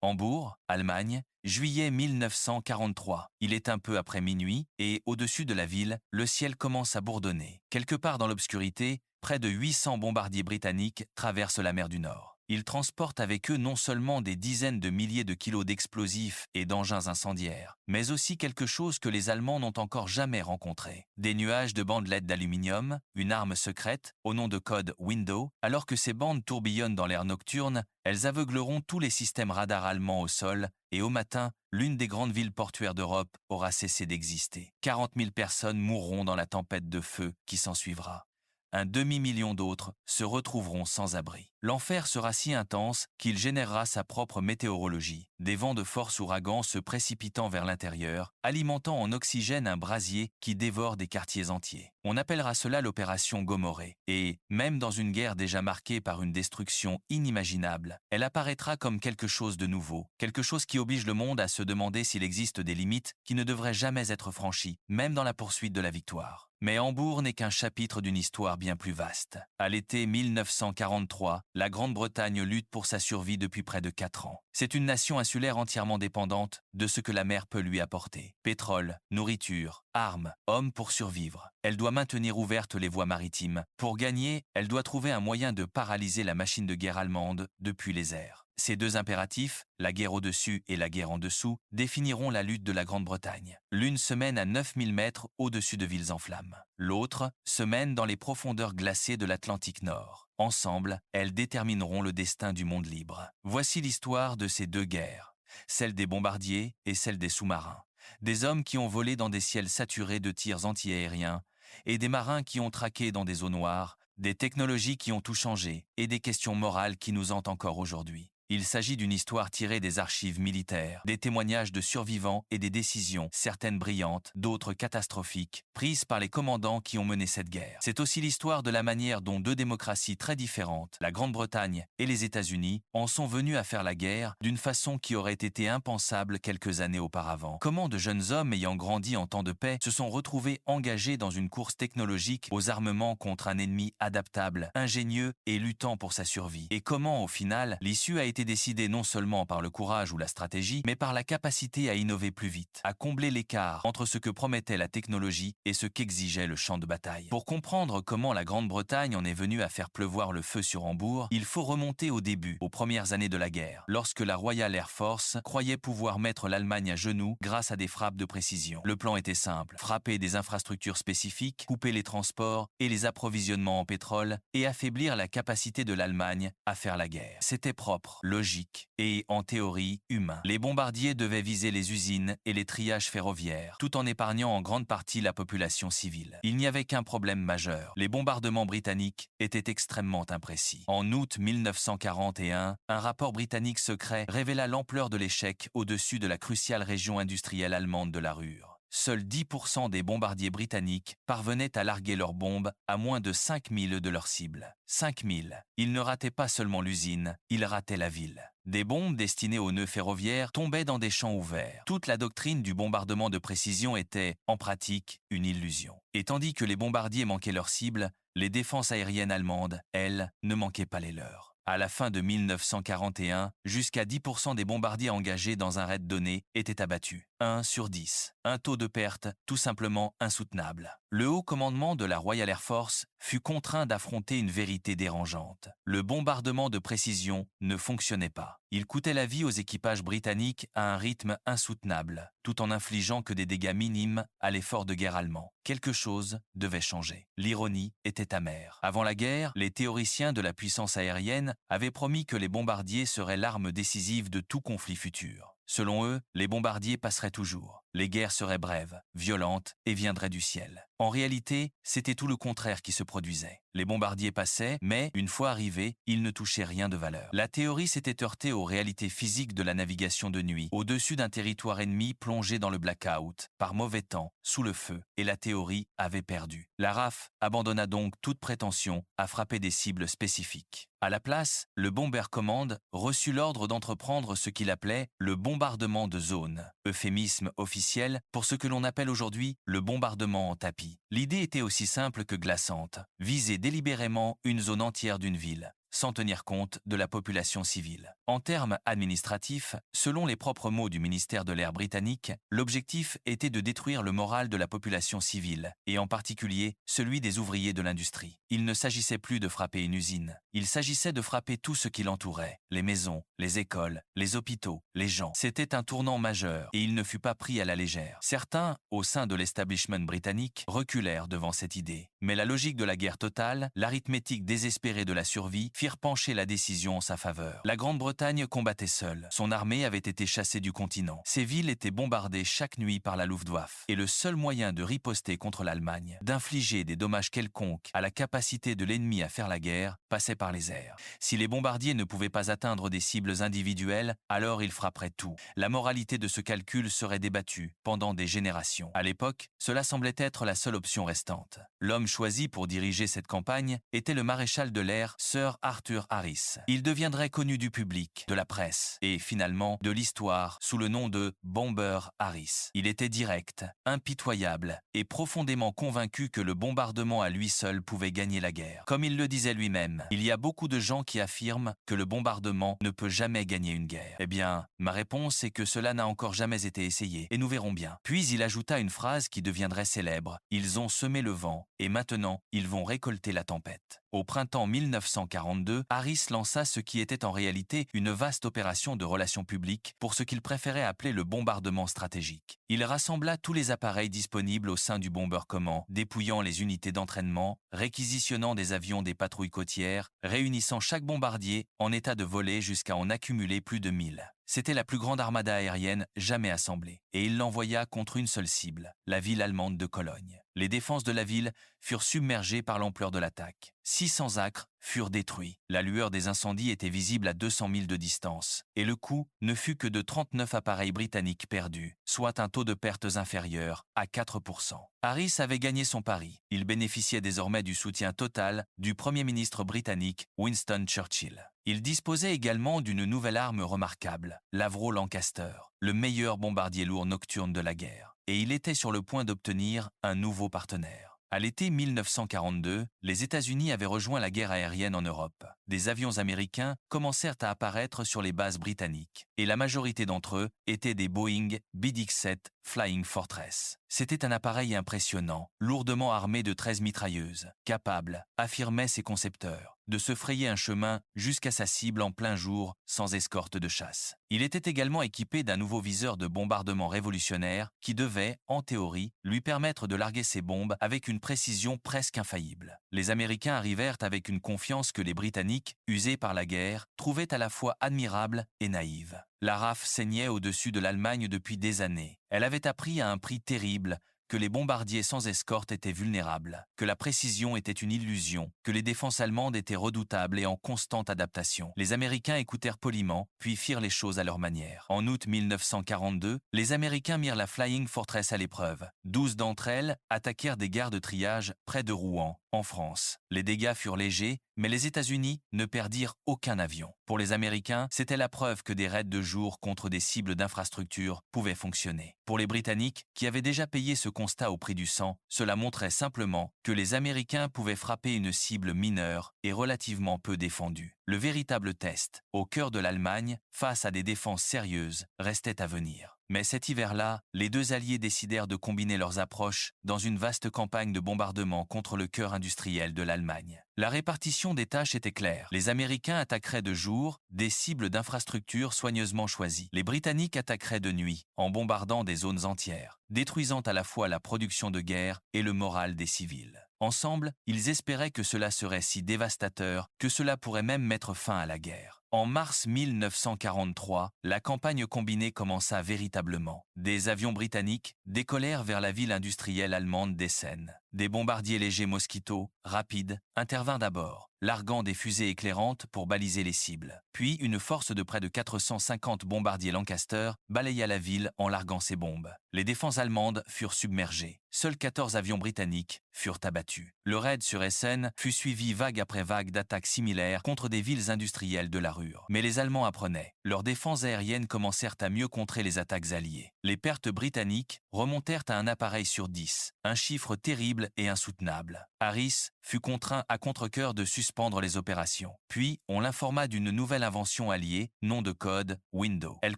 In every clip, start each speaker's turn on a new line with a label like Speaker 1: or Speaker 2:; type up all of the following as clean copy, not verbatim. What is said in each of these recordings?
Speaker 1: Hambourg, Allemagne, juillet 1943. Il est un peu après minuit et, au-dessus de la ville, le ciel commence à bourdonner. Quelque part dans l'obscurité, près de 800 bombardiers britanniques traversent la mer du Nord. Ils transportent avec eux non seulement des dizaines de milliers de kilos d'explosifs et d'engins incendiaires, mais aussi quelque chose que les Allemands n'ont encore jamais rencontré. Des nuages de bandelettes d'aluminium, une arme secrète, au nom de code Window. Alors que ces bandes tourbillonnent dans l'air nocturne, elles aveugleront tous les systèmes radars allemands au sol, et au matin, l'une des grandes villes portuaires d'Europe aura cessé d'exister. 40 000 personnes mourront dans la tempête de feu qui s'ensuivra. Un demi-million d'autres se retrouveront sans abri. L'enfer sera si intense qu'il générera sa propre météorologie. Des vents de force ouragans se précipitant vers l'intérieur, alimentant en oxygène un brasier qui dévore des quartiers entiers. On appellera cela l'opération Gomorrée. Et, même dans une guerre déjà marquée par une destruction inimaginable, elle apparaîtra comme quelque chose de nouveau, quelque chose qui oblige le monde à se demander s'il existe des limites qui ne devraient jamais être franchies, même dans la poursuite de la victoire. Mais Hambourg n'est qu'un chapitre d'une histoire bien plus vaste. À l'été 1943, la Grande-Bretagne lutte pour sa survie depuis près de 4 ans. C'est une nation insulaire entièrement dépendante de ce que la mer peut lui apporter. Pétrole, nourriture, armes, hommes pour survivre. Elle doit maintenir ouvertes les voies maritimes. Pour gagner, elle doit trouver un moyen de paralyser la machine de guerre allemande depuis les airs. Ces deux impératifs, la guerre au-dessus et la guerre en dessous, définiront la lutte de la Grande-Bretagne. L'une se mène à 9000 mètres au-dessus de villes en flammes. L'autre se mène dans les profondeurs glacées de l'Atlantique Nord. Ensemble, elles détermineront le destin du monde libre. Voici l'histoire de ces deux guerres, celle des bombardiers et celle des sous-marins. Des hommes qui ont volé dans des ciels saturés de tirs antiaériens et des marins qui ont traqué dans des eaux noires, des technologies qui ont tout changé et des questions morales qui nous hantent encore aujourd'hui. Il s'agit d'une histoire tirée des archives militaires, des témoignages de survivants et des décisions, certaines brillantes, d'autres catastrophiques, prises par les commandants qui ont mené cette guerre. C'est aussi l'histoire de la manière dont deux démocraties très différentes, la Grande-Bretagne et les États-Unis, en sont venus à faire la guerre d'une façon qui aurait été impensable quelques années auparavant. Comment de jeunes hommes ayant grandi en temps de paix se sont retrouvés engagés dans une course technologique aux armements contre un ennemi adaptable, ingénieux et luttant pour sa survie. Et comment, au final, l'issue a été décidée non seulement par le courage ou la stratégie, mais par la capacité à innover plus vite, à combler l'écart entre ce que promettait la technologie et ce qu'exigeait le champ de bataille. Pour comprendre comment la Grande-Bretagne en est venue à faire pleuvoir le feu sur Hambourg, il faut remonter au début, aux premières années de la guerre, lorsque la Royal Air Force croyait pouvoir mettre l'Allemagne à genoux grâce à des frappes de précision. Le plan était simple: frapper des infrastructures spécifiques, couper les transports et les approvisionnements en pétrole et affaiblir la capacité de l'Allemagne à faire la guerre. C'était propre, logique et, en théorie, humain. Les bombardiers devaient viser les usines et les triages ferroviaires, tout en épargnant en grande partie la population civile. Il n'y avait qu'un problème majeur: les bombardements britanniques étaient extrêmement imprécis. En août 1941, un rapport britannique secret révéla l'ampleur de l'échec au-dessus de la cruciale région industrielle allemande de la Ruhr. Seuls 10% des bombardiers britanniques parvenaient à larguer leurs bombes à moins de 5000 de leur cible. 5000. Ils ne rataient pas seulement l'usine, ils rataient la ville. Des bombes destinées aux nœuds ferroviaires tombaient dans des champs ouverts. Toute la doctrine du bombardement de précision était, en pratique, une illusion. Et tandis que les bombardiers manquaient leur cible, les défenses aériennes allemandes, elles, ne manquaient pas les leurs. À la fin de 1941, jusqu'à 10% des bombardiers engagés dans un raid donné étaient abattus. 1 sur 10. Un taux de perte tout simplement insoutenable. Le haut commandement de la Royal Air Force fut contraint d'affronter une vérité dérangeante. Le bombardement de précision ne fonctionnait pas. Il coûtait la vie aux équipages britanniques à un rythme insoutenable, tout en infligeant que des dégâts minimes à l'effort de guerre allemand. Quelque chose devait changer. L'ironie était amère. Avant la guerre, les théoriciens de la puissance aérienne avaient promis que les bombardiers seraient l'arme décisive de tout conflit futur. Selon eux, les bombardiers passeraient toujours. Les guerres seraient brèves, violentes et viendraient du ciel. En réalité, c'était tout le contraire qui se produisait. Les bombardiers passaient, mais, une fois arrivés, ils ne touchaient rien de valeur. La théorie s'était heurtée aux réalités physiques de la navigation de nuit, au-dessus d'un territoire ennemi plongé dans le blackout, par mauvais temps, sous le feu, et la théorie avait perdu. La RAF abandonna donc toute prétention à frapper des cibles spécifiques. À la place, le Bomber Command reçut l'ordre d'entreprendre ce qu'il appelait le bombardement de zone, euphémisme officiel pour ce que l'on appelle aujourd'hui le bombardement en tapis. L'idée était aussi simple que glaçante: viser délibérément une zone entière d'une ville, sans tenir compte de la population civile. En termes administratifs, selon les propres mots du ministère de l'Air britannique, l'objectif était de détruire le moral de la population civile, et en particulier celui des ouvriers de l'industrie. Il ne s'agissait plus de frapper une usine, il s'agissait de frapper tout ce qui l'entourait, les maisons, les écoles, les hôpitaux, les gens. C'était un tournant majeur, et il ne fut pas pris à la légère. Certains, au sein de l'establishment britannique, reculèrent devant cette idée. Mais la logique de la guerre totale, l'arithmétique désespérée de la survie, firent pencher la décision en sa faveur. La Grande-Bretagne combattait seule. Son armée avait été chassée du continent. Ses villes étaient bombardées chaque nuit par la Luftwaffe. Et le seul moyen de riposter contre l'Allemagne, d'infliger des dommages quelconques à la capacité de l'ennemi à faire la guerre, passait par les airs. Si les bombardiers ne pouvaient pas atteindre des cibles individuelles, alors ils frapperaient tout. La moralité de ce calcul serait débattue pendant des générations. À l'époque, cela semblait être la seule option restante. L'homme choisi pour diriger cette campagne était le maréchal de l'air Sir Arthur Harris. Il deviendrait connu du public, de la presse et finalement de l'histoire sous le nom de Bomber Harris. Il était direct, impitoyable et profondément convaincu que le bombardement à lui seul pouvait gagner la guerre. Comme il le disait lui-même, il y a beaucoup de gens qui affirment que le bombardement ne peut jamais gagner une guerre. Eh bien, ma réponse est que cela n'a encore jamais été essayé et nous verrons bien. Puis il ajouta une phrase qui deviendrait célèbre. Ils ont semé le vent et maintenant ils vont récolter la tempête. Au printemps 1942, Harris lança ce qui était en réalité une vaste opération de relations publiques pour ce qu'il préférait appeler le bombardement stratégique. Il rassembla tous les appareils disponibles au sein du Bomber Command, dépouillant les unités d'entraînement, réquisitionnant des avions des patrouilles côtières, réunissant chaque bombardier en état de voler jusqu'à en accumuler plus de 1000. C'était la plus grande armada aérienne jamais assemblée, et il l'envoya contre une seule cible, la ville allemande de Cologne. Les défenses de la ville furent submergées par l'ampleur de l'attaque. 600 acres furent détruits. La lueur des incendies était visible à 200 milles de distance, et le coût ne fut que de 39 appareils britanniques perdus, soit un taux de pertes inférieur à 4%. Harris avait gagné son pari. Il bénéficiait désormais du soutien total du Premier ministre britannique Winston Churchill. Il disposait également d'une nouvelle arme remarquable, l'Avro Lancaster, le meilleur bombardier lourd nocturne de la guerre. Et il était sur le point d'obtenir un nouveau partenaire. À l'été 1942, les États-Unis avaient rejoint la guerre aérienne en Europe. Des avions américains commencèrent à apparaître sur les bases britanniques, et la majorité d'entre eux étaient des Boeing BD-7 Flying Fortress. C'était un appareil impressionnant, lourdement armé de 13 mitrailleuses, capable, affirmaient ses concepteurs, de se frayer un chemin jusqu'à sa cible en plein jour sans escorte de chasse. Il était également équipé d'un nouveau viseur de bombardement révolutionnaire qui devait, en théorie, lui permettre de larguer ses bombes avec une précision presque infaillible. Les Américains arrivèrent avec une confiance que les Britanniques, usés par la guerre, trouvaient à la fois admirable et naïve. La RAF saignait au-dessus de l'Allemagne depuis des années. Elle avait appris à un prix terrible que les bombardiers sans escorte étaient vulnérables, que la précision était une illusion, que les défenses allemandes étaient redoutables et en constante adaptation. Les Américains écoutèrent poliment, puis firent les choses à leur manière. En août 1942, les Américains mirent la Flying Fortress à l'épreuve. 12 d'entre elles attaquèrent des gares de triage près de Rouen, en France. Les dégâts furent légers, mais les États-Unis ne perdirent aucun avion. Pour les Américains, c'était la preuve que des raids de jour contre des cibles d'infrastructures pouvaient fonctionner. Pour les Britanniques, qui avaient déjà payé ce constat au prix du sang, cela montrait simplement que les Américains pouvaient frapper une cible mineure et relativement peu défendue. Le véritable test, au cœur de l'Allemagne, face à des défenses sérieuses, restait à venir. Mais cet hiver-là, les deux alliés décidèrent de combiner leurs approches dans une vaste campagne de bombardement contre le cœur industriel de l'Allemagne. La répartition des tâches était claire. Les Américains attaqueraient de jour des cibles d'infrastructures soigneusement choisies. Les Britanniques attaqueraient de nuit, en bombardant des zones entières, détruisant à la fois la production de guerre et le moral des civils. Ensemble, ils espéraient que cela serait si dévastateur que cela pourrait même mettre fin à la guerre. En mars 1943, la campagne combinée commença véritablement. Des avions britanniques décollèrent vers la ville industrielle allemande d'Essen. Des bombardiers légers Mosquito, rapides, intervinrent d'abord, larguant des fusées éclairantes pour baliser les cibles. Puis une force de près de 450 bombardiers Lancaster balaya la ville en larguant ses bombes. Les défenses allemandes furent submergées. Seuls 14 avions britanniques furent abattus. Le raid sur Essen fut suivi vague après vague d'attaques similaires contre des villes industrielles de la Ruhr. Mais les Allemands apprenaient. Leurs défenses aériennes commencèrent à mieux contrer les attaques alliées. Les pertes britanniques remontèrent à un appareil sur 10, un chiffre terrible et insoutenable. Harris fut contraint à contre-cœur de suspendre les opérations. Puis, on l'informa d'une nouvelle invention alliée, nom de code Window. Elle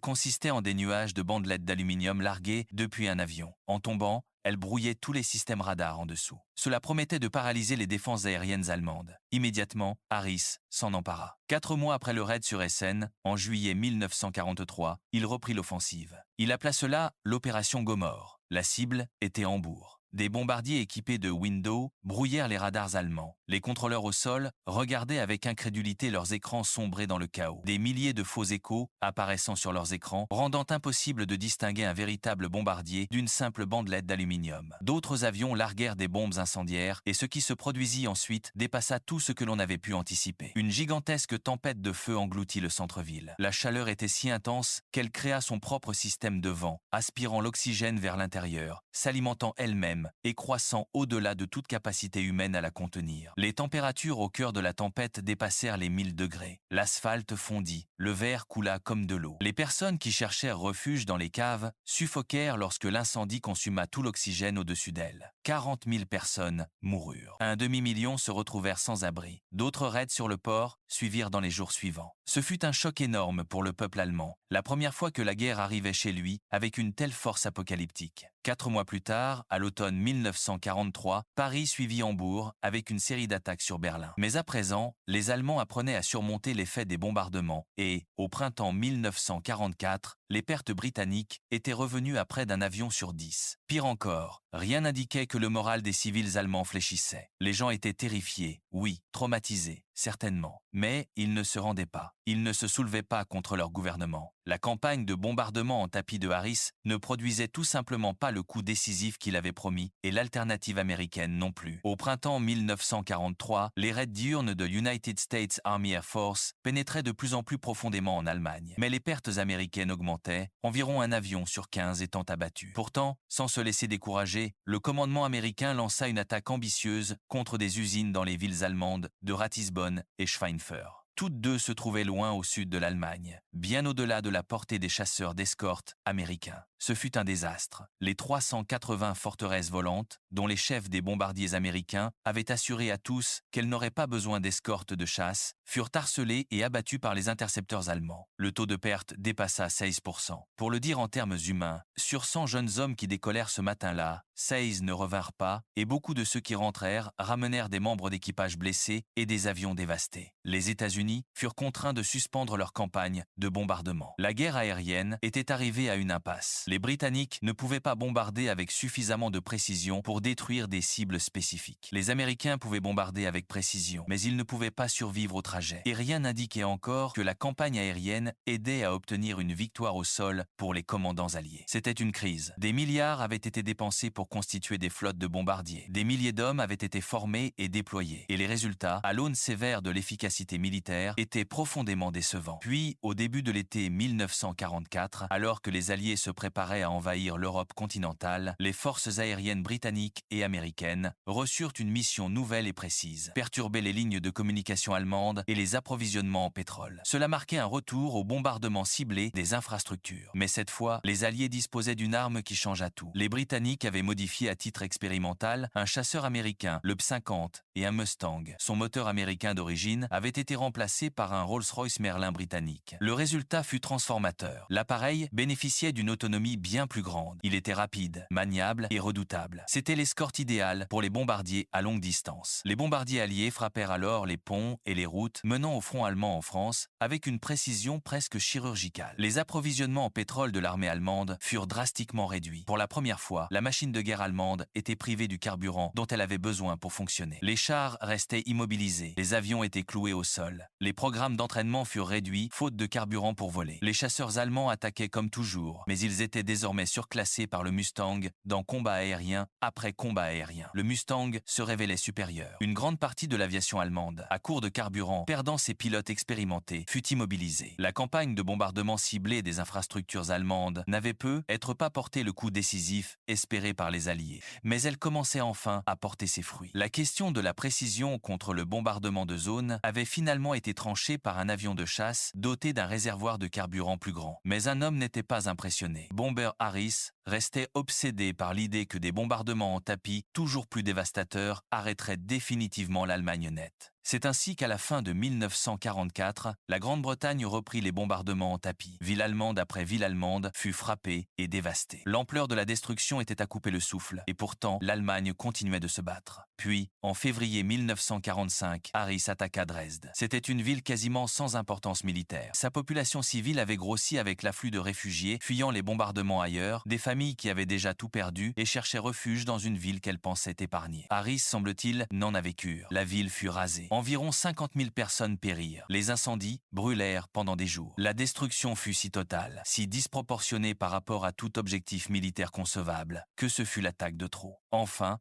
Speaker 1: consistait en des nuages de bandelettes d'aluminium larguées depuis un avion. En tombant, elle brouillait tous les systèmes radars en dessous. Cela promettait de paralyser les défenses aériennes allemandes. Immédiatement, Harris s'en empara. 4 mois après le raid sur Essen, en juillet 1943, il reprit l'offensive. Il appela cela l'opération Gomorrhe. La cible était Hambourg. Des bombardiers équipés de Window brouillèrent les radars allemands. Les contrôleurs au sol regardaient avec incrédulité leurs écrans sombrer dans le chaos. Des milliers de faux échos apparaissant sur leurs écrans, rendant impossible de distinguer un véritable bombardier d'une simple bandelette d'aluminium. D'autres avions larguèrent des bombes incendiaires et ce qui se produisit ensuite dépassa tout ce que l'on avait pu anticiper. Une gigantesque tempête de feu engloutit le centre-ville. La chaleur était si intense qu'elle créa son propre système de vent, aspirant l'oxygène vers l'intérieur, s'alimentant elle-même et croissant au-delà de toute capacité humaine à la contenir. Les températures au cœur de la tempête dépassèrent les 1000 degrés. L'asphalte fondit, le verre coula comme de l'eau. Les personnes qui cherchèrent refuge dans les caves suffoquèrent lorsque l'incendie consuma tout l'oxygène au-dessus d'elles. 40 000 personnes moururent. Un demi-million se retrouvèrent sans abri. D'autres raids sur le port suivirent dans les jours suivants. Ce fut un choc énorme pour le peuple allemand, la première fois que la guerre arrivait chez lui avec une telle force apocalyptique. 4 mois plus tard, à l'automne 1943, Paris suivit Hambourg avec une série d'attaques sur Berlin. Mais à présent, les Allemands apprenaient à surmonter l'effet des bombardements et, au printemps 1944, les pertes britanniques étaient revenues à près d'un avion sur 10. Pire encore, rien n'indiquait que le moral des civils allemands fléchissait. Les gens étaient terrifiés, oui, traumatisés, certainement. Mais ils ne se rendaient pas. Ils ne se soulevaient pas contre leur gouvernement. La campagne de bombardement en tapis de Harris ne produisait tout simplement pas le coup décisif qu'il avait promis, et l'alternative américaine non plus. Au printemps 1943, les raids diurnes de United States Army Air Force pénétraient de plus en plus profondément en Allemagne. Mais les pertes américaines augmentaient, environ un avion sur 15 étant abattu. Pourtant, sans se laisser décourager, le commandement américain lança une attaque ambitieuse contre des usines dans les villes allemandes de Ratisbonne et Schweinfurt. Toutes deux se trouvaient loin au sud de l'Allemagne, bien au-delà de la portée des chasseurs d'escorte américains. Ce fut un désastre. Les 380 forteresses volantes, dont les chefs des bombardiers américains avaient assuré à tous qu'elles n'auraient pas besoin d'escorte de chasse, furent harcelées et abattues par les intercepteurs allemands. Le taux de perte dépassa 16%. Pour le dire en termes humains, sur 100 jeunes hommes qui décollèrent ce matin-là, 16 ne revinrent pas et beaucoup de ceux qui rentrèrent ramenèrent des membres d'équipage blessés et des avions dévastés. Les États-Unis furent contraints de suspendre leur campagne de bombardement. La guerre aérienne était arrivée à une impasse. Les Britanniques ne pouvaient pas bombarder avec suffisamment de précision pour détruire des cibles spécifiques. Les Américains pouvaient bombarder avec précision, mais ils ne pouvaient pas survivre au trajet. Et rien n'indiquait encore que la campagne aérienne aidait à obtenir une victoire au sol pour les commandants alliés. C'était une crise. Des milliards avaient été dépensés pour constituer des flottes de bombardiers. Des milliers d'hommes avaient été formés et déployés. Et les résultats, à l'aune sévère de l'efficacité militaire, étaient profondément décevants. Puis, au début de l'été 1944, alors que les Alliés se préparaient à envahir l'Europe continentale, les forces aériennes britanniques et américaines reçurent une mission nouvelle et précise: perturber les lignes de communication allemandes et les approvisionnements en pétrole. Cela marquait un retour au bombardement ciblé des infrastructures. Mais cette fois, les Alliés disposaient d'une arme qui changea tout. Les Britanniques avaient modifié à titre expérimental un chasseur américain, le P-50, et un Mustang. Son moteur américain d'origine avait été remplacé par un Rolls-Royce Merlin britannique. Le résultat fut transformateur. L'appareil bénéficiait d'une autonomie bien plus grande. Il était rapide, maniable et redoutable. C'était l'escorte idéale pour les bombardiers à longue distance. Les bombardiers alliés frappèrent alors les ponts et les routes menant au front allemand en France avec une précision presque chirurgicale. Les approvisionnements en pétrole de l'armée allemande furent drastiquement réduits. Pour la première fois, la machine de guerre allemande était privée du carburant dont elle avait besoin pour fonctionner. Les chars restaient immobilisés. Les avions étaient cloués au sol. Les programmes d'entraînement furent réduits, faute de carburant pour voler. Les chasseurs allemands attaquaient comme toujours, mais ils étaient désormais surclassés par le Mustang dans combat aérien après combat aérien. Le Mustang se révélait supérieur. Une grande partie de l'aviation allemande, à court de carburant, perdant ses pilotes expérimentés, fut immobilisée. La campagne de bombardement ciblé des infrastructures allemandes n'avait peut-être pas porté le coup décisif espéré par les Alliés, mais elle commençait enfin à porter ses fruits. La question de la précision contre le bombardement de zone avait finalement été tranchée par un avion de chasse doté d'un réservoir de carburant plus grand. Mais un homme n'était pas impressionné. bomber Harris restait obsédé par l'idée que des bombardements en tapis toujours plus dévastateurs arrêteraient définitivement l'Allemagne nette. C'est ainsi qu'à la fin de 1944, la Grande-Bretagne reprit les bombardements en tapis. Ville allemande après ville allemande fut frappée et dévastée. L'ampleur de la destruction était à couper le souffle, et pourtant l'Allemagne continuait de se battre. Puis, en février 1945, Harris attaqua Dresde. C'était une ville quasiment sans importance militaire. Sa population civile avait grossi avec l'afflux de réfugiés fuyant les bombardements ailleurs, des familles qui avaient déjà tout perdu et cherchaient refuge dans une ville qu'elles pensaient épargnée. Harris, semble-t-il, n'en avait cure. La ville fut rasée. Environ 50 000 personnes périrent. Les incendies brûlèrent pendant des jours. La destruction fut si totale, si disproportionnée par rapport à tout objectif militaire concevable, que ce fut l'attaque de trop. Enfin,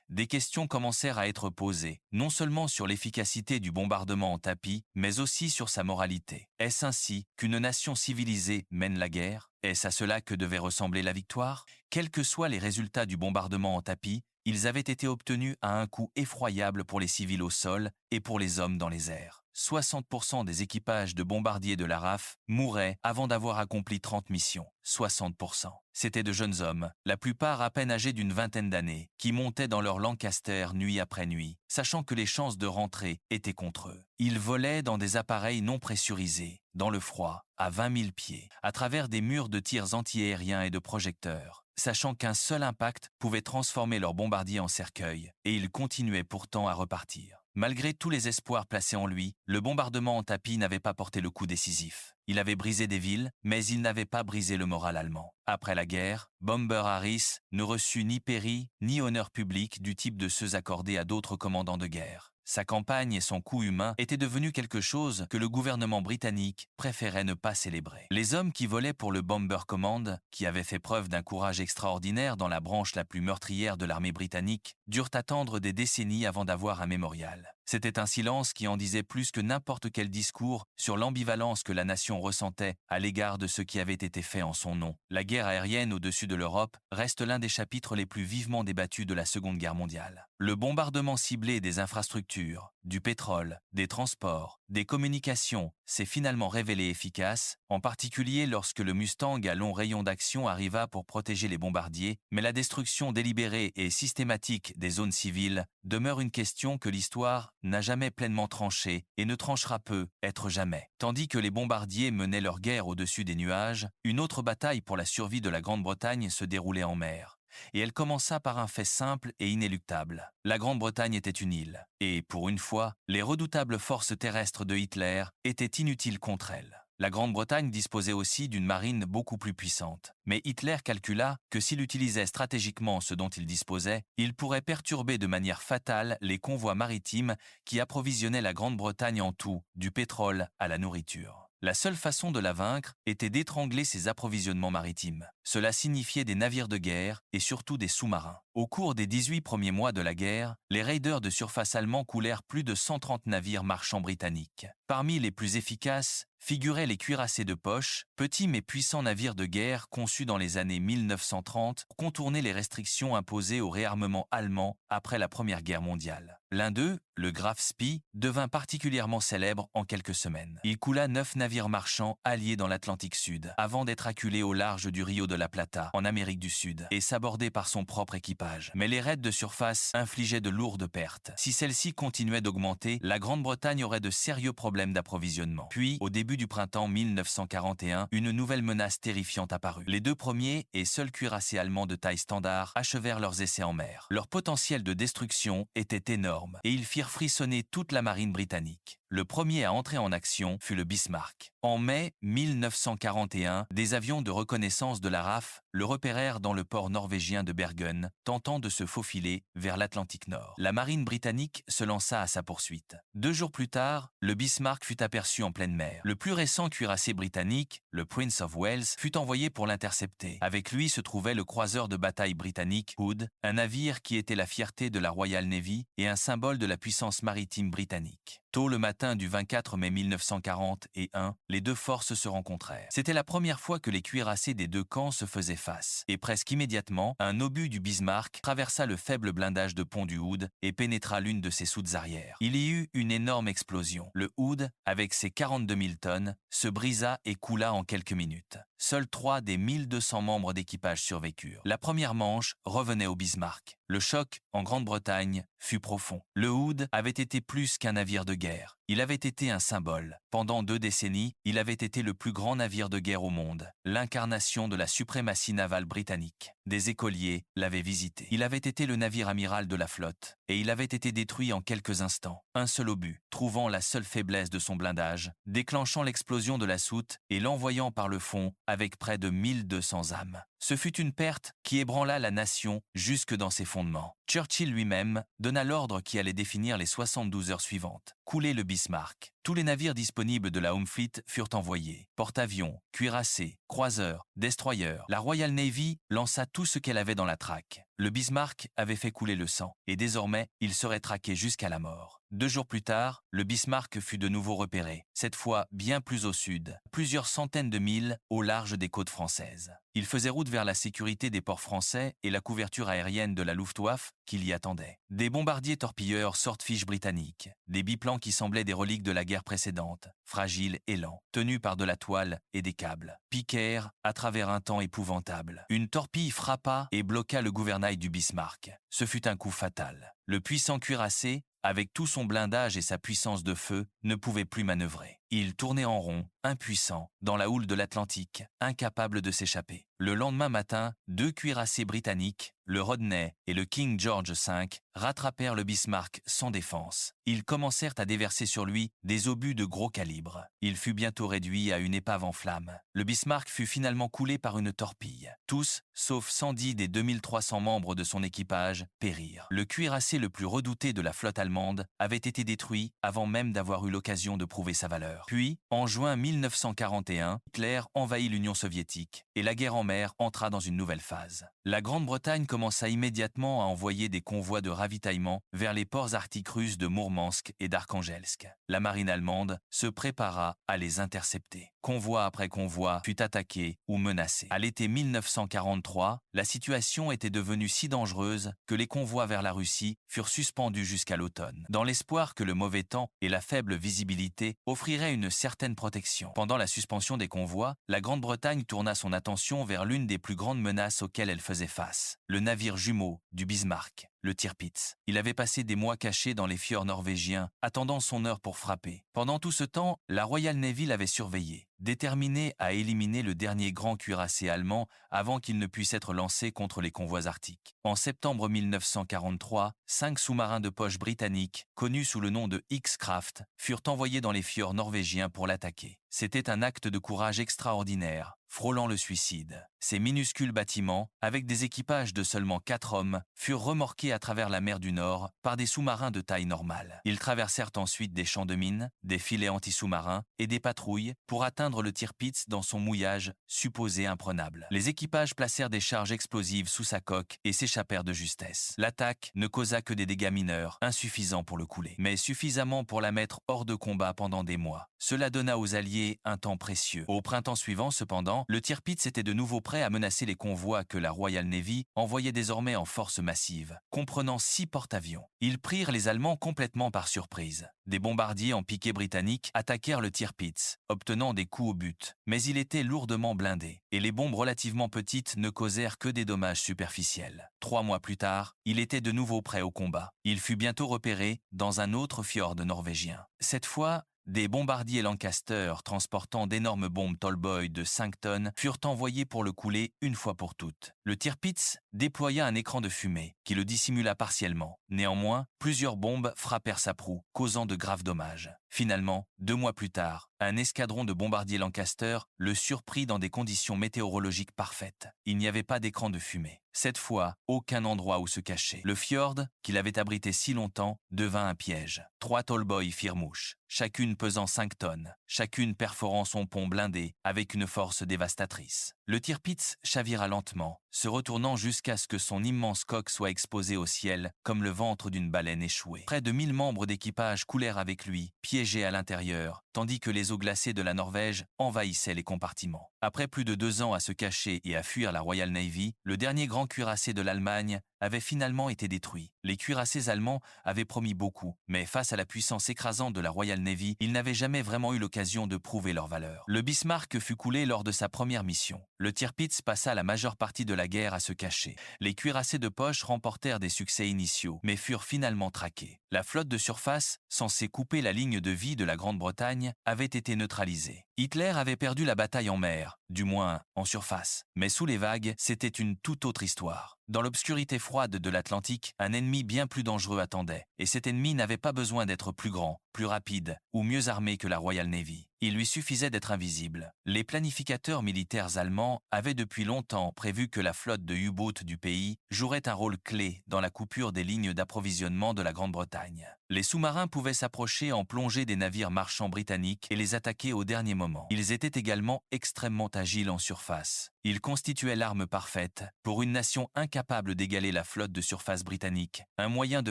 Speaker 1: des questions commencèrent à être posées, non seulement sur l'efficacité du bombardement en tapis, mais aussi sur sa moralité. Est-ce ainsi qu'une nation civilisée mène la guerre? Est-ce à cela que devait ressembler la victoire? Quels que soient les résultats du bombardement en tapis, ils avaient été obtenus à un coût effroyable pour les civils au sol et pour les hommes dans les airs. 60% des équipages de bombardiers de la RAF mouraient avant d'avoir accompli 30 missions. 60%. C'étaient de jeunes hommes, la plupart à peine âgés d'une vingtaine d'années, qui montaient dans leur Lancaster nuit après nuit, sachant que les chances de rentrer étaient contre eux. Ils volaient dans des appareils non pressurisés, dans le froid, à 20 000 pieds, à travers des murs de tirs antiaériens et de projecteurs, sachant qu'un seul impact pouvait transformer leur bombardier en cercueil, et ils continuaient pourtant à repartir. Malgré tous les espoirs placés en lui, le bombardement en tapis n'avait pas porté le coup décisif. Il avait brisé des villes, mais il n'avait pas brisé le moral allemand. Après la guerre, Bomber Harris ne reçut ni pairie ni honneur public du type de ceux accordés à d'autres commandants de guerre. Sa campagne et son coût humain étaient devenus quelque chose que le gouvernement britannique préférait ne pas célébrer. Les hommes qui volaient pour le Bomber Command, qui avaient fait preuve d'un courage extraordinaire dans la branche la plus meurtrière de l'armée britannique, durent attendre des décennies avant d'avoir un mémorial. C'était un silence qui en disait plus que n'importe quel discours sur l'ambivalence que la nation ressentait à l'égard de ce qui avait été fait en son nom. La guerre aérienne au-dessus de l'Europe reste l'un des chapitres les plus vivement débattus de la Seconde Guerre mondiale. Le bombardement ciblé des infrastructures, du pétrole, des transports, des communications s'est finalement révélé efficace, en particulier lorsque le Mustang à long rayon d'action arriva pour protéger les bombardiers, mais la destruction délibérée et systématique des zones civiles demeure une question que l'histoire n'a jamais pleinement tranchée et ne tranchera peu, être jamais. Tandis que les bombardiers menaient leur guerre au-dessus des nuages, une autre bataille pour la survie de la Grande-Bretagne se déroulait en mer. Et elle commença par un fait simple et inéluctable. La Grande-Bretagne était une île, et, pour une fois, les redoutables forces terrestres de Hitler étaient inutiles contre elle. La Grande-Bretagne disposait aussi d'une marine beaucoup plus puissante. Mais Hitler calcula que s'il utilisait stratégiquement ce dont il disposait, il pourrait perturber de manière fatale les convois maritimes qui approvisionnaient la Grande-Bretagne en tout, du pétrole à la nourriture. La seule façon de la vaincre était d'étrangler ses approvisionnements maritimes. Cela signifiait des navires de guerre et surtout des sous-marins. Au cours des 18 premiers mois de la guerre, les raiders de surface allemands coulèrent plus de 130 navires marchands britanniques. Parmi les plus efficaces figuraient les cuirassés de poche, petits mais puissants navires de guerre conçus dans les années 1930 pour contourner les restrictions imposées au réarmement allemand après la Première Guerre mondiale. L'un d'eux, le Graf Spee, devint particulièrement célèbre en quelques semaines. Il coula 9 navires marchands alliés dans l'Atlantique Sud, avant d'être acculé au large du Rio de la Plata, en Amérique du Sud, et sabordé par son propre équipage. Mais les raids de surface infligeaient de lourdes pertes. Si celles-ci continuaient d'augmenter, la Grande-Bretagne aurait de sérieux problèmes d'approvisionnement. Puis, au début du printemps 1941, une nouvelle menace terrifiante apparut. Les 2 premiers et seuls cuirassés allemands de taille standard achevèrent leurs essais en mer. Leur potentiel de destruction était énorme, et ils firent frissonner toute la marine britannique. Le premier à entrer en action fut le Bismarck. En mai 1941, des avions de reconnaissance de la RAF le repérèrent dans le port norvégien de Bergen, tentant de se faufiler vers l'Atlantique Nord. La marine britannique se lança à sa poursuite. 2 jours plus tard, le Bismarck fut aperçu en pleine mer. Le plus récent cuirassé britannique, le Prince of Wales, fut envoyé pour l'intercepter. Avec lui se trouvait le croiseur de bataille britannique Hood, un navire qui était la fierté de la Royal Navy et un symbole de la puissance maritime britannique. Tôt le matin du 24 mai 1941, les deux forces se rencontrèrent. C'était la première fois que les cuirassés des deux camps se faisaient face. Et presque immédiatement, un obus du Bismarck traversa le faible blindage de pont du Hood et pénétra l'une de ses soutes arrière. Il y eut une énorme explosion. Le Hood, avec ses 42 000 tonnes, se brisa et coula en quelques minutes. Seuls 3 des 1200 membres d'équipage survécurent. La première manche revenait au Bismarck. Le choc, en Grande-Bretagne, fut profond. Le Hood avait été plus qu'un navire de guerre. Il avait été un symbole. Pendant 2 décennies, il avait été le plus grand navire de guerre au monde, l'incarnation de la suprématie navale britannique. Des écoliers l'avaient visité. Il avait été le navire amiral de la flotte, et il avait été détruit en quelques instants. Un seul obus, trouvant la seule faiblesse de son blindage, déclenchant l'explosion de la soute et l'envoyant par le fond avec près de 1200 âmes. Ce fut une perte qui ébranla la nation jusque dans ses fondements. Churchill lui-même donna l'ordre qui allait définir les 72 heures suivantes. Couler le Bismarck. Tous les navires disponibles de la Home Fleet furent envoyés. Porte-avions, cuirassés, croiseurs, destroyers. La Royal Navy lança tout ce qu'elle avait dans la traque. Le Bismarck avait fait couler le sang, et désormais, il serait traqué jusqu'à la mort. 2 jours plus tard, le Bismarck fut de nouveau repéré, cette fois bien plus au sud, plusieurs centaines de milles au large des côtes françaises. Il faisait route vers la sécurité des ports français et la couverture aérienne de la Luftwaffe qui l'y attendait. Des bombardiers torpilleurs sortent-fiches britanniques, des biplans qui semblaient des reliques de la guerre précédente, fragiles et lents, tenus par de la toile et des câbles, piquèrent à travers un temps épouvantable. Une torpille frappa et bloqua le gouvernail du Bismarck. Ce fut un coup fatal. Le puissant cuirassé, avec tout son blindage et sa puissance de feu, ne pouvait plus manœuvrer. Il tournait en rond, impuissant, dans la houle de l'Atlantique, incapable de s'échapper. Le lendemain matin, 2 cuirassés britanniques, le Rodney et le King George V, rattrapèrent le Bismarck sans défense. Ils commencèrent à déverser sur lui des obus de gros calibre. Il fut bientôt réduit à une épave en flammes. Le Bismarck fut finalement coulé par une torpille. Tous, sauf 110 des 2300 membres de son équipage, périrent. Le cuirassé le plus redouté de la flotte allemande avait été détruit avant même d'avoir eu l'occasion de prouver sa valeur. Puis, en juin 1941, Hitler envahit l'Union soviétique et la guerre en mer entra dans une nouvelle phase. La Grande-Bretagne commença immédiatement à envoyer des convois de ravitaillement vers les ports arctiques russes de Mourmansk et d'Arkhangelsk. La marine allemande se prépara à les intercepter. Convoi après convoi fut attaqué ou menacé. À l'été 1943, la situation était devenue si dangereuse que les convois vers la Russie furent suspendus jusqu'à l'automne, dans l'espoir que le mauvais temps et la faible visibilité offriraient une certaine protection. Pendant la suspension des convois, la Grande-Bretagne tourna son attention vers l'une des plus grandes menaces auxquelles elle faisait face, le navire jumeau du Bismarck, le Tirpitz. Il avait passé des mois caché dans les fjords norvégiens, attendant son heure pour frapper. Pendant tout ce temps, la Royal Navy l'avait surveillé, déterminée à éliminer le dernier grand cuirassé allemand avant qu'il ne puisse être lancé contre les convois arctiques. En septembre 1943, 5 sous-marins de poche britanniques, connus sous le nom de X-Craft, furent envoyés dans les fjords norvégiens pour l'attaquer. C'était un acte de courage extraordinaire, frôlant le suicide. Ces minuscules bâtiments, avec des équipages de seulement 4 hommes, furent remorqués à travers la mer du Nord par des sous-marins de taille normale. Ils traversèrent ensuite des champs de mines, des filets anti-sous-marins et des patrouilles pour atteindre le Tirpitz dans son mouillage supposé imprenable. Les équipages placèrent des charges explosives sous sa coque et s'échappèrent de justesse. L'attaque ne causa que des dégâts mineurs, insuffisants pour le couler, mais suffisamment pour la mettre hors de combat pendant des mois. Cela donna aux Alliés un temps précieux. Au printemps suivant, cependant, le Tirpitz était de nouveau prêt à menacer les convois que la Royal Navy envoyait désormais en force massive, comprenant 6 porte-avions. Ils prirent les Allemands complètement par surprise. Des bombardiers en piqué britanniques attaquèrent le Tirpitz, obtenant des coups au but, mais il était lourdement blindé, et les bombes relativement petites ne causèrent que des dommages superficiels. 3 mois plus tard, il était de nouveau prêt au combat. Il fut bientôt repéré dans un autre fjord norvégien. Cette fois, des bombardiers Lancaster transportant d'énormes bombes Tallboy de 5 tonnes furent envoyés pour le couler une fois pour toutes. Le Tirpitz déploya un écran de fumée qui le dissimula partiellement. Néanmoins, plusieurs bombes frappèrent sa proue, causant de graves dommages. Finalement, 2 mois plus tard, un escadron de bombardiers Lancaster le surprit dans des conditions météorologiques parfaites. Il n'y avait pas d'écran de fumée. Cette fois, aucun endroit où se cacher. Le fjord, qu'il avait abrité si longtemps, devint un piège. 3 tallboys firent mouche, chacune pesant 5 tonnes, chacune perforant son pont blindé avec une force dévastatrice. Le Tirpitz chavira lentement, se retournant jusqu'à ce que son immense coque soit exposée au ciel comme le ventre d'une baleine échouée. Près de 1000 membres d'équipage coulèrent avec lui, piégés à l'intérieur, tandis que les eaux glacées de la Norvège envahissaient les compartiments. Après plus de 2 ans à se cacher et à fuir la Royal Navy, le dernier grand cuirassé de l'Allemagne avait finalement été détruit. Les cuirassés allemands avaient promis beaucoup, mais face à la puissance écrasante de la Royal Navy, ils n'avaient jamais vraiment eu l'occasion de prouver leur valeur. Le Bismarck fut coulé lors de sa première mission. Le Tirpitz passa la majeure partie de la guerre à se cacher. Les cuirassés de poche remportèrent des succès initiaux, mais furent finalement traqués. La flotte de surface, censée couper la ligne de vie de la Grande-Bretagne, avait été neutralisée. Hitler avait perdu la bataille en mer, du moins en surface. Mais sous les vagues, c'était une toute autre histoire. Dans l'obscurité froide de l'Atlantique, un ennemi bien plus dangereux attendait, et cet ennemi n'avait pas besoin d'être plus grand, plus rapide ou mieux armé que la Royal Navy. Il lui suffisait d'être invisible. Les planificateurs militaires allemands avaient depuis longtemps prévu que la flotte de U-boats du pays jouerait un rôle clé dans la coupure des lignes d'approvisionnement de la Grande-Bretagne. Les sous-marins pouvaient s'approcher en plongée des navires marchands britanniques et les attaquer au dernier moment. Ils étaient également extrêmement agiles en surface. Ils constituaient l'arme parfaite pour une nation incapable d'égaler la flotte de surface britannique, un moyen de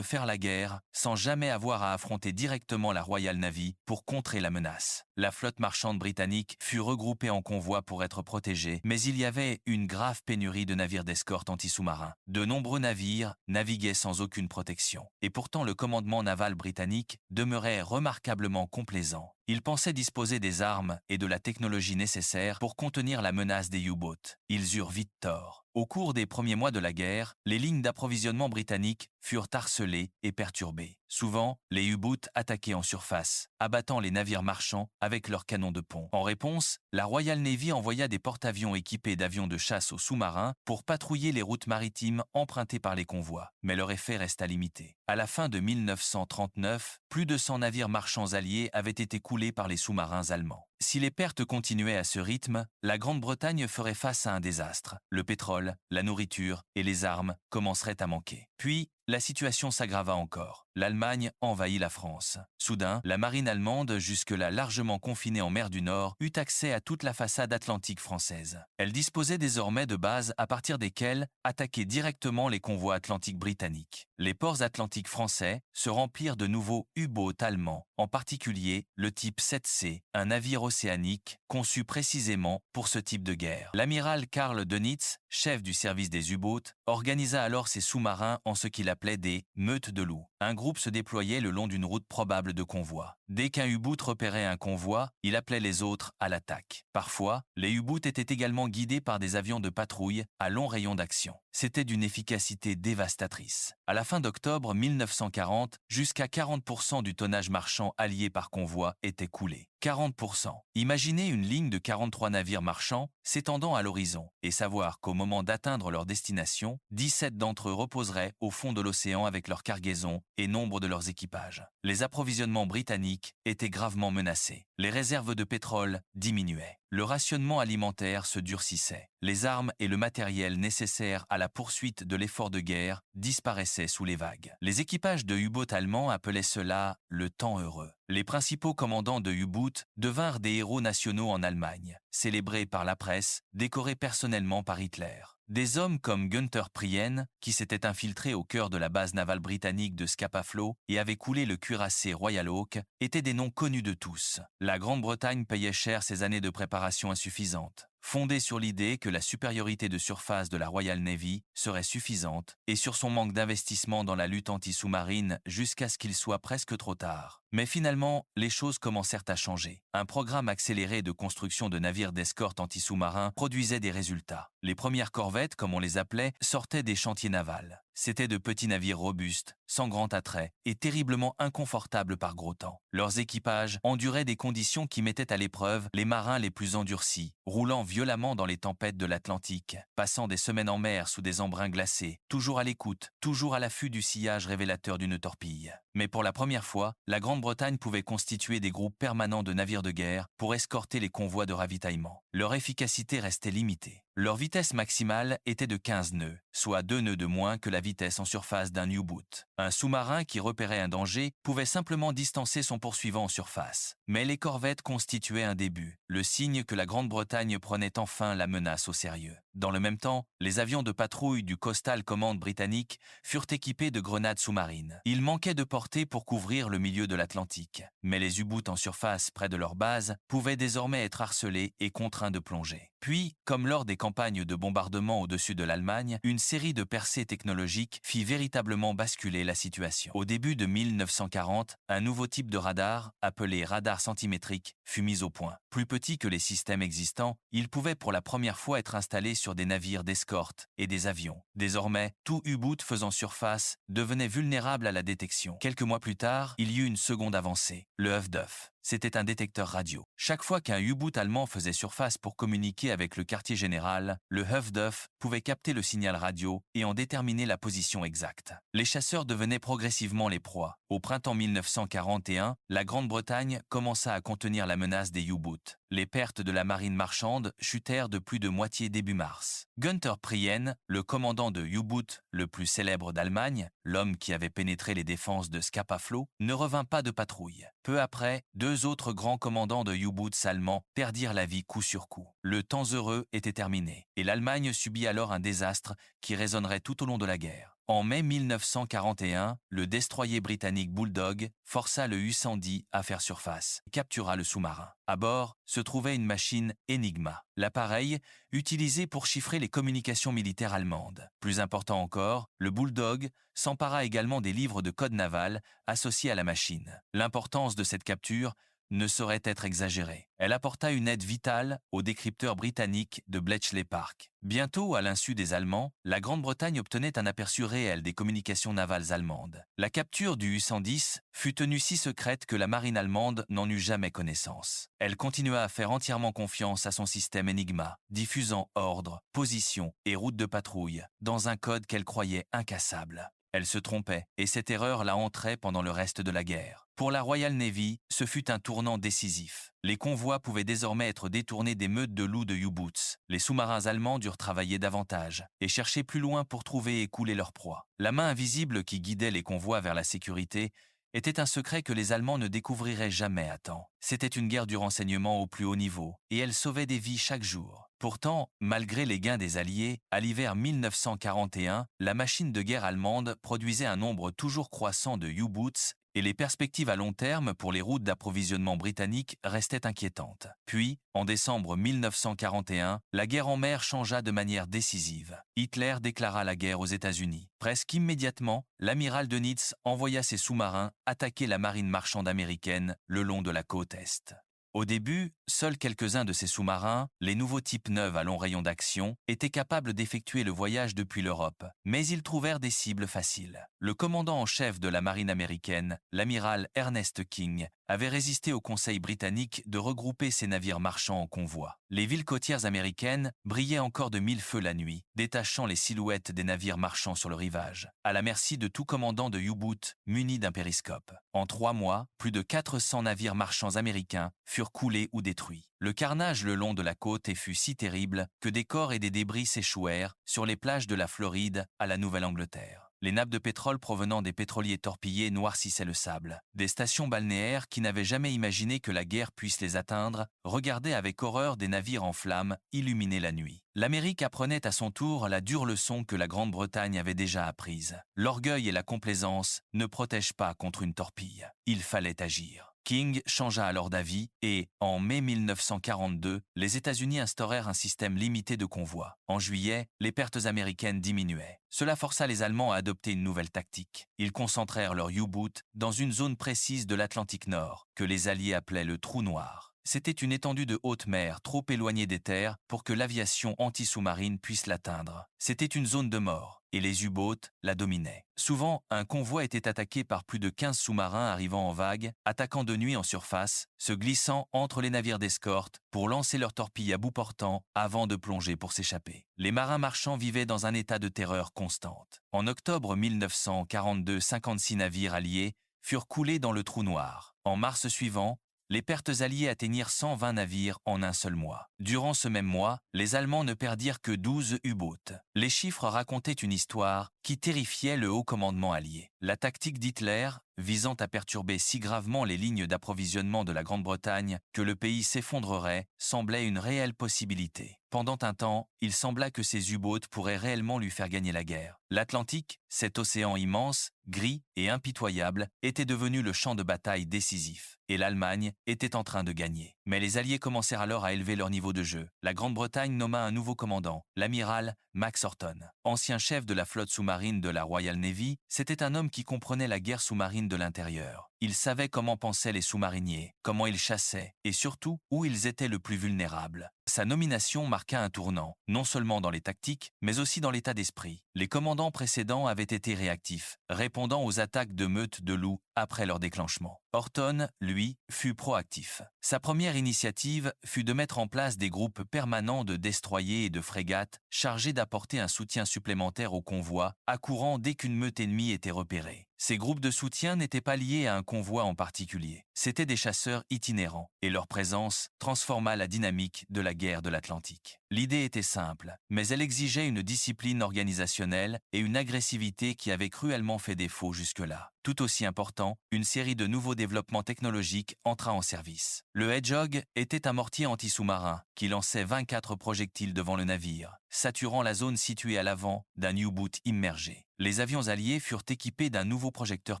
Speaker 1: faire la guerre sans jamais avoir à affronter directement la Royal Navy pour contrer la menace. La flotte marchande britannique fut regroupée en convois pour être protégée, mais il y avait une grave pénurie de navires d'escorte anti-sous-marins. De nombreux navires naviguaient sans aucune protection. Et pourtant le commandement naval britannique demeurait remarquablement complaisant. Il pensait disposer des armes et de la technologie nécessaires pour contenir la menace des U-boats. Ils eurent vite tort. Au cours des premiers mois de la guerre, les lignes d'approvisionnement britanniques furent harcelées et perturbées. Souvent, les U-boats attaquaient en surface, abattant les navires marchands avec leurs canons de pont. En réponse, la Royal Navy envoya des porte-avions équipés d'avions de chasse aux sous-marins pour patrouiller les routes maritimes empruntées par les convois. Mais leur effet resta limité. À la fin de 1939, plus de 100 navires marchands alliés avaient été coulés par les sous-marins allemands. Si les pertes continuaient à ce rythme, la Grande-Bretagne ferait face à un désastre. Le pétrole, la nourriture et les armes commenceraient à manquer. Puis, la situation s'aggrava encore. L'Allemagne envahit la France. Soudain, la marine allemande, jusque-là largement confinée en mer du Nord, eut accès à toute la façade atlantique française. Elle disposait désormais de bases à partir desquelles attaquer directement les convois atlantiques britanniques. Les ports atlantiques français se remplirent de nouveaux U-boats allemands, en particulier le type 7C, un navire océanique conçu précisément pour ce type de guerre. L'amiral Karl Dönitz, chef du service des U-boats, organisa alors ses sous-marins en ce qu'il appelait des « meutes de loups ». Un groupe se déployait le long d'une route probable de convoi. Dès qu'un U-boat repérait un convoi, il appelait les autres à l'attaque. Parfois, les U-boats étaient également guidés par des avions de patrouille à long rayon d'action. C'était d'une efficacité dévastatrice. À la fin d'octobre 1940, jusqu'à 40% du tonnage marchand allié par convoi était coulé. 40%. Imaginez une ligne de 43 navires marchands s'étendant à l'horizon et savoir qu'au moment d'atteindre leur destination, 17 d'entre eux reposeraient au fond de l'océan avec leur cargaison et nombre de leurs équipages. Les approvisionnements britanniques étaient gravement menacés. Les réserves de pétrole diminuaient. Le rationnement alimentaire se durcissait. Les armes et le matériel nécessaires à la poursuite de l'effort de guerre disparaissaient sous les vagues. Les équipages de U-boats allemands appelaient cela le temps heureux. Les principaux commandants de U-boats devinrent des héros nationaux en Allemagne, célébrés par la presse, décorés personnellement par Hitler. Des hommes comme Günther Prien, qui s'était infiltré au cœur de la base navale britannique de Scapa Flow et avait coulé le cuirassé Royal Oak, étaient des noms connus de tous. La Grande-Bretagne payait cher ses années de préparation insuffisantes, fondée sur l'idée que la supériorité de surface de la Royal Navy serait suffisante et sur son manque d'investissement dans la lutte anti-sous-marine jusqu'à ce qu'il soit presque trop tard. Mais finalement, les choses commencèrent à changer. Un programme accéléré de construction de navires d'escorte anti-sous-marins produisait des résultats. Les premières corvettes, comme on les appelait, sortaient des chantiers navals. C'étaient de petits navires robustes, sans grand attrait, et terriblement inconfortables par gros temps. Leurs équipages enduraient des conditions qui mettaient à l'épreuve les marins les plus endurcis, roulant violemment dans les tempêtes de l'Atlantique, passant des semaines en mer sous des embruns glacés, toujours à l'écoute, toujours à l'affût du sillage révélateur d'une torpille. Mais pour la première fois, la Grande-Bretagne pouvait constituer des groupes permanents de navires de guerre pour escorter les convois de ravitaillement. Leur efficacité restait limitée. Leur vitesse maximale était de 15 nœuds, soit 2 nœuds de moins que la vitesse en surface d'un U-boot. Un sous-marin qui repérait un danger pouvait simplement distancer son poursuivant en surface. Mais les corvettes constituaient un début, le signe que la Grande-Bretagne prenait enfin la menace au sérieux. Dans le même temps, les avions de patrouille du Coastal Command britannique furent équipés de grenades sous-marines. Ils manquaient de portée pour couvrir le milieu de l'Atlantique, mais les U-boots en surface près de leur base pouvaient désormais être harcelés et contraints de plonger. Puis, comme lors des campagnes de bombardement au-dessus de l'Allemagne, une série de percées technologiques fit véritablement basculer la situation. Au début de 1940, un nouveau type de radar, appelé radar centimétrique, fut mis au point. Plus petit que les systèmes existants, il pouvait pour la première fois être installé sur des navires d'escorte et des avions. Désormais, tout U-boot faisant surface devenait vulnérable à la détection. Quelques mois plus tard, il y eut une seconde avancée, le HFDUF. C'était un détecteur radio. Chaque fois qu'un U-boot allemand faisait surface pour communiquer avec le quartier général, le HFDUF pouvait capter le signal radio et en déterminer la position exacte. Les chasseurs devenaient progressivement les proies. Au printemps 1941, la Grande-Bretagne commença à contenir la menace des U-boots. Les pertes de la marine marchande chutèrent de plus de moitié début mars. Günther Prien, le commandant de U-boot le plus célèbre d'Allemagne, l'homme qui avait pénétré les défenses de Scapa Flow, ne revint pas de patrouille. Peu après, 2 autres grands commandants de U-boots allemands perdirent la vie coup sur coup. Le temps heureux était terminé, et l'Allemagne subit alors un désastre qui résonnerait tout au long de la guerre. En mai 1941, le destroyer britannique Bulldog força le U-110 à faire surface et captura le sous-marin. À bord se trouvait une machine Enigma, l'appareil utilisé pour chiffrer les communications militaires allemandes. Plus important encore, le Bulldog s'empara également des livres de code naval associés à la machine. L'importance de cette capture ne saurait être exagérée. Elle apporta une aide vitale aux décrypteurs britanniques de Bletchley Park. Bientôt, à l'insu des Allemands, la Grande-Bretagne obtenait un aperçu réel des communications navales allemandes. La capture du U-110 fut tenue si secrète que la marine allemande n'en eut jamais connaissance. Elle continua à faire entièrement confiance à son système Enigma, diffusant ordres, positions et routes de patrouille dans un code qu'elle croyait incassable. Elle se trompait, et cette erreur la hanterait pendant le reste de la guerre. Pour la Royal Navy, ce fut un tournant décisif. Les convois pouvaient désormais être détournés des meutes de loups de U-boots. Les sous-marins allemands durent travailler davantage et chercher plus loin pour trouver et couler leur proie. La main invisible qui guidait les convois vers la sécurité était un secret que les Allemands ne découvriraient jamais à temps. C'était une guerre du renseignement au plus haut niveau, et elle sauvait des vies chaque jour. Pourtant, malgré les gains des Alliés, à l'hiver 1941, la machine de guerre allemande produisait un nombre toujours croissant de U-boots et les perspectives à long terme pour les routes d'approvisionnement britanniques restaient inquiétantes. Puis, en décembre 1941, la guerre en mer changea de manière décisive. Hitler déclara la guerre aux États-Unis. Presque immédiatement, l'amiral Dönitz envoya ses sous-marins attaquer la marine marchande américaine le long de la côte Est. Au début, seuls quelques-uns de ces sous-marins, les nouveaux types neufs à long rayon d'action, étaient capables d'effectuer le voyage depuis l'Europe, mais ils trouvèrent des cibles faciles. Le commandant en chef de la marine américaine, l'amiral Ernest King, avait résisté au conseil britannique de regrouper ses navires marchands en convoi. Les villes côtières américaines brillaient encore de 1000 feux la nuit, détachant les silhouettes des navires marchands sur le rivage, à la merci de tout commandant de U-boot muni d'un périscope. En 3 mois, plus de 400 navires marchands américains furent coulés ou détruits. Le carnage le long de la côte fut si terrible que des corps et des débris s'échouèrent sur les plages de la Floride à la Nouvelle-Angleterre. Les nappes de pétrole provenant des pétroliers torpillés noircissaient le sable. Des stations balnéaires qui n'avaient jamais imaginé que la guerre puisse les atteindre regardaient avec horreur des navires en flammes illuminés la nuit. L'Amérique apprenait à son tour la dure leçon que la Grande-Bretagne avait déjà apprise. L'orgueil et la complaisance ne protègent pas contre une torpille. Il fallait agir. King changea alors d'avis et, en mai 1942, les États-Unis instaurèrent un système limité de convois. En juillet, les pertes américaines diminuaient. Cela força les Allemands à adopter une nouvelle tactique. Ils concentrèrent leurs U-boots dans une zone précise de l'Atlantique Nord, que les Alliés appelaient le trou noir. C'était une étendue de haute mer trop éloignée des terres pour que l'aviation anti-sous-marine puisse l'atteindre. C'était une zone de mort, et les U-boats la dominaient. Souvent, un convoi était attaqué par plus de 15 sous-marins arrivant en vague, attaquant de nuit en surface, se glissant entre les navires d'escorte pour lancer leurs torpilles à bout portant avant de plonger pour s'échapper. Les marins marchands vivaient dans un état de terreur constante. En octobre 1942, 56 navires alliés furent coulés dans le trou noir. En mars suivant, les pertes alliées atteignirent 120 navires en un seul mois. Durant ce même mois, les Allemands ne perdirent que 12 U-boats. Les chiffres racontaient une histoire qui terrifiait le haut commandement allié. La tactique d'Hitler, visant à perturber si gravement les lignes d'approvisionnement de la Grande-Bretagne que le pays s'effondrerait, semblait une réelle possibilité. Pendant un temps, il sembla que ces U-boats pourraient réellement lui faire gagner la guerre. L'Atlantique, cet océan immense, gris et impitoyable, était devenu le champ de bataille décisif, et l'Allemagne était en train de gagner. Mais les Alliés commencèrent alors à élever leur niveau de jeu. La Grande-Bretagne nomma un nouveau commandant, l'amiral Max Horton. Ancien chef de la flotte sous-marine de la Royal Navy, c'était un homme qui comprenait la guerre sous-marine de l'intérieur. Il savait comment pensaient les sous-mariniers, comment ils chassaient, et surtout où ils étaient le plus vulnérables. Sa nomination marqua un tournant, non seulement dans les tactiques, mais aussi dans l'état d'esprit. Les commandants précédents avaient été réactifs, répondant aux attaques de meutes de loups après leur déclenchement. Horton, lui, fut proactif. Sa première initiative fut de mettre en place des groupes permanents de destroyers et de frégates chargés d'apporter un soutien supplémentaire au convoi, accourant dès qu'une meute ennemie était repérée. Ces groupes de soutien n'étaient pas liés à un convoi en particulier. C'étaient des chasseurs itinérants, et leur présence transforma la dynamique de la guerre de l'Atlantique. L'idée était simple, mais elle exigeait une discipline organisationnelle et une agressivité qui avaient cruellement fait défaut jusque-là. Tout aussi important, une série de nouveaux développements technologiques entra en service. Le Hedgehog était un mortier anti-sous-marin qui lançait 24 projectiles devant le navire, saturant la zone située à l'avant d'un U-boot immergé. Les avions alliés furent équipés d'un nouveau projecteur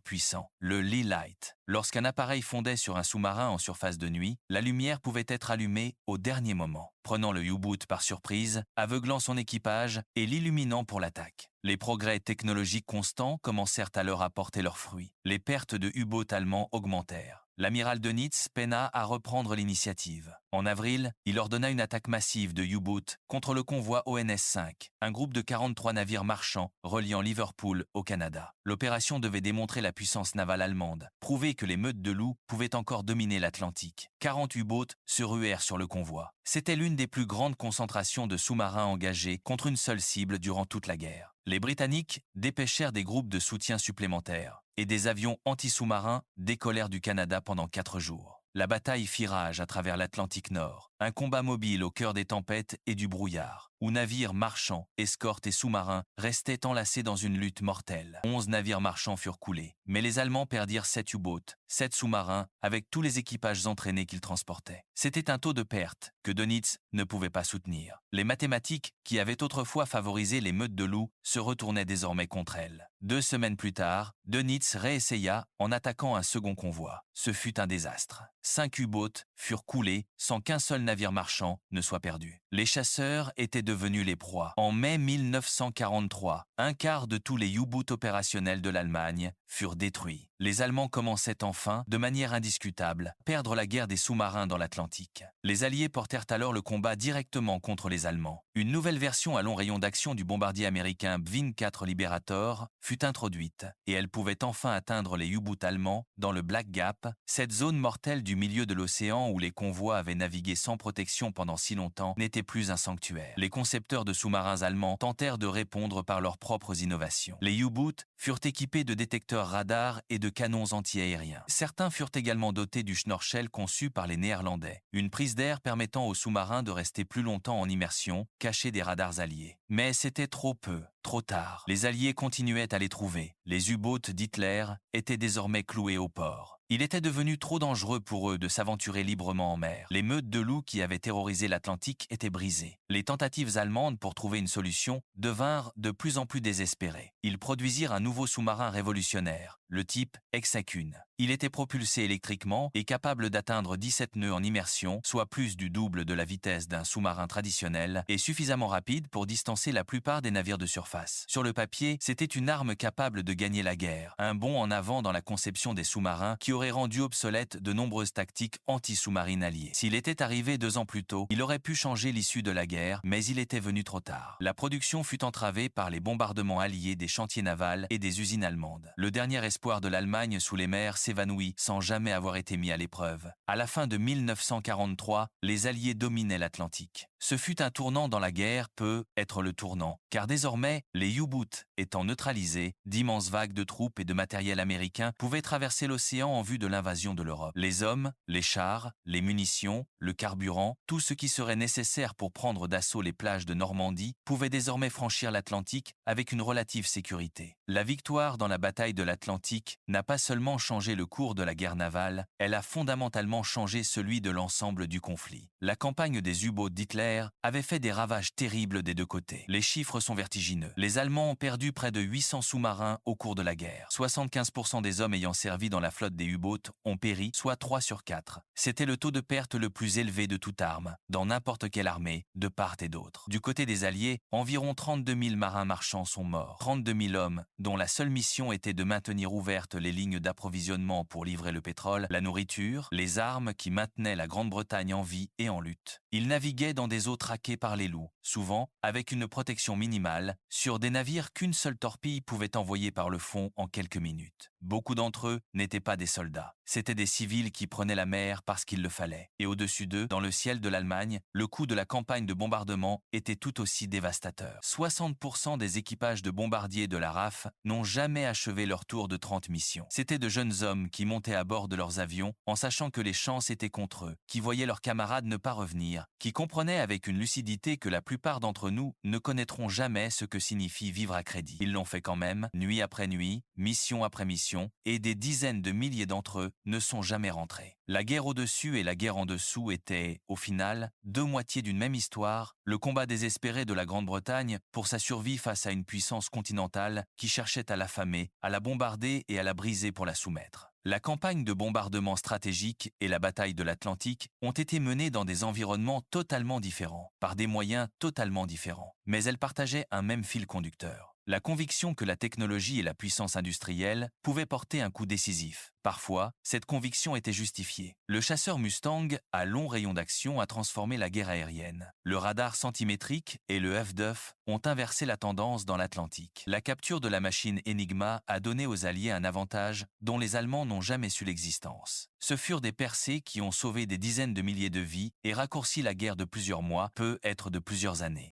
Speaker 1: puissant, le Lee Light. Lorsqu'un appareil fondait sur un sous-marin en surface de nuit, la lumière pouvait être allumée au dernier moment, prenant le U-boot par surprise, aveuglant son équipage et l'illuminant pour l'attaque. Les progrès technologiques constants commencèrent alors à porter leurs fruits. Les pertes de U-boats allemands augmentèrent. L'amiral Dönitz peina à reprendre l'initiative. En avril, il ordonna une attaque massive de U-boats contre le convoi ONS-5, un groupe de 43 navires marchands reliant Liverpool au Canada. L'opération devait démontrer la puissance navale allemande, prouver que les meutes de loups pouvaient encore dominer l'Atlantique. 40 U-boats se ruèrent sur le convoi. C'était l'une des plus grandes concentrations de sous-marins engagés contre une seule cible durant toute la guerre. Les Britanniques dépêchèrent des groupes de soutien supplémentaires et des avions anti-sous-marins décollèrent du Canada pendant 4 jours. La bataille fit rage à travers l'Atlantique Nord, un combat mobile au cœur des tempêtes et du brouillard, où navires marchands, escortes et sous-marins restaient enlacés dans une lutte mortelle. 11 navires marchands furent coulés, mais les Allemands perdirent 7 U-boats, 7 sous-marins, avec tous les équipages entraînés qu'ils transportaient. C'était un taux de perte que Dönitz ne pouvait pas soutenir. Les mathématiques, qui avaient autrefois favorisé les meutes de loups, se retournaient désormais contre elles. 2 semaines plus tard, Dönitz réessaya en attaquant un second convoi. Ce fut un désastre. 5 U-boats furent coulés sans qu'un seul navire marchand ne soit perdu. Les chasseurs étaient devenus les proies. En mai 1943, un quart de tous les U-boats opérationnels de l'Allemagne furent détruits. Les Allemands commençaient enfin, de manière indiscutable, à perdre la guerre des sous-marins dans l'Atlantique. Les Alliés portèrent alors le combat directement contre les Allemands. Une nouvelle version à long rayon d'action du bombardier américain Bvin 4 Liberator fut introduite, et elle pouvait enfin atteindre les U-boats allemands dans le Black Gap, cette zone mortelle du milieu de l'océan où les convois avaient navigué sans protection pendant si longtemps n'était plus un sanctuaire. Les concepteurs de sous-marins allemands tentèrent de répondre par leurs propres innovations. Les U-boats furent équipés de détecteurs radars et de canons antiaériens. Certains furent également dotés du Schnorchel conçu par les Néerlandais, une prise d'air permettant aux sous-marins de rester plus longtemps en immersion, cachés des radars alliés. Mais c'était trop peu. Trop tard. Les Alliés continuaient à les trouver. Les U-boats d'Hitler étaient désormais cloués au port. Il était devenu trop dangereux pour eux de s'aventurer librement en mer. Les meutes de loups qui avaient terrorisé l'Atlantique étaient brisées. Les tentatives allemandes pour trouver une solution devinrent de plus en plus désespérées. Ils produisirent un nouveau sous-marin révolutionnaire, le type Hexakun. Il était propulsé électriquement et capable d'atteindre 17 nœuds en immersion, soit plus du double de la vitesse d'un sous-marin traditionnel, et suffisamment rapide pour distancer la plupart des navires de surface. Sur le papier, c'était une arme capable de gagner la guerre, un bond en avant dans la conception des sous-marins qui aurait rendu obsolètes de nombreuses tactiques anti-sous-marines alliées. S'il était arrivé 2 ans plus tôt, il aurait pu changer l'issue de la guerre, mais il était venu trop tard. La production fut entravée par les bombardements alliés des chantiers navals et des usines allemandes. Le dernier espoir de l'Allemagne sous les mers s'évanouit sans jamais avoir été mis à l'épreuve. À la fin de 1943, les Alliés dominaient l'Atlantique. Ce fut un tournant dans la guerre, peut être le tournant, car désormais, les U-boots étant neutralisés, d'immenses vagues de troupes et de matériel américain pouvaient traverser l'océan en vue de l'invasion de l'Europe. Les hommes, les chars, les munitions, le carburant, tout ce qui serait nécessaire pour prendre d'assaut les plages de Normandie pouvait désormais franchir l'Atlantique avec une relative sécurité. La victoire dans la bataille de l'Atlantique n'a pas seulement changé le cours de la guerre navale, elle a fondamentalement changé celui de l'ensemble du conflit. La campagne des U-boats d'Hitler avait fait des ravages terribles des deux côtés. Les chiffres sont vertigineux. Les Allemands ont perdu près de 800 sous-marins au cours de la guerre. 75% des hommes ayant servi dans la flotte des U-boats ont péri, soit 3 sur 4. C'était le taux de perte le plus élevé de toute arme, dans n'importe quelle armée, de part et d'autre. Du côté des Alliés, environ 32 000 marins marchands sont morts. 32 000 hommes, dont la seule mission était de maintenir ouvertes les lignes d'approvisionnement pour livrer le pétrole, la nourriture, les armes qui maintenaient la Grande-Bretagne en vie et en lutte. Ils naviguaient dans des eaux traquées par les loups, souvent avec une protection minimale, sur des navires qu'une seule torpille pouvait envoyer par le fond en quelques minutes. Beaucoup d'entre eux n'étaient pas des soldats. C'étaient des civils qui prenaient la mer parce qu'il le fallait. Et au-dessus d'eux, dans le ciel de l'Allemagne, le coût de la campagne de bombardement était tout aussi dévastateur. 60% des équipages de bombardiers de la RAF n'ont jamais achevé leur tour de 30 missions. C'étaient de jeunes hommes qui montaient à bord de leurs avions en sachant que les chances étaient contre eux, qui voyaient leurs camarades ne pas revenir, qui comprenaient avec une lucidité que la plupart d'entre nous ne connaîtront jamais ce que signifie vivre à crédit. Ils l'ont fait quand même, nuit après nuit, mission après mission, et des dizaines de milliers d'entre eux ne sont jamais rentrés. La guerre au-dessus et la guerre en dessous étaient, au final, deux moitiés d'une même histoire, le combat désespéré de la Grande-Bretagne pour sa survie face à une puissance continentale qui cherchait à l'affamer, à la bombarder et à la briser pour la soumettre. La campagne de bombardement stratégique et la bataille de l'Atlantique ont été menées dans des environnements totalement différents, par des moyens totalement différents. Mais elles partageaient un même fil conducteur. La conviction que la technologie et la puissance industrielle pouvaient porter un coup décisif. Parfois, cette conviction était justifiée. Le chasseur Mustang, à long rayon d'action, a transformé la guerre aérienne. Le radar centimétrique et le F-2F ont inversé la tendance dans l'Atlantique. La capture de la machine Enigma a donné aux Alliés un avantage dont les Allemands n'ont jamais su l'existence. Ce furent des percées qui ont sauvé des dizaines de milliers de vies et raccourci la guerre de plusieurs mois, peut être de plusieurs années.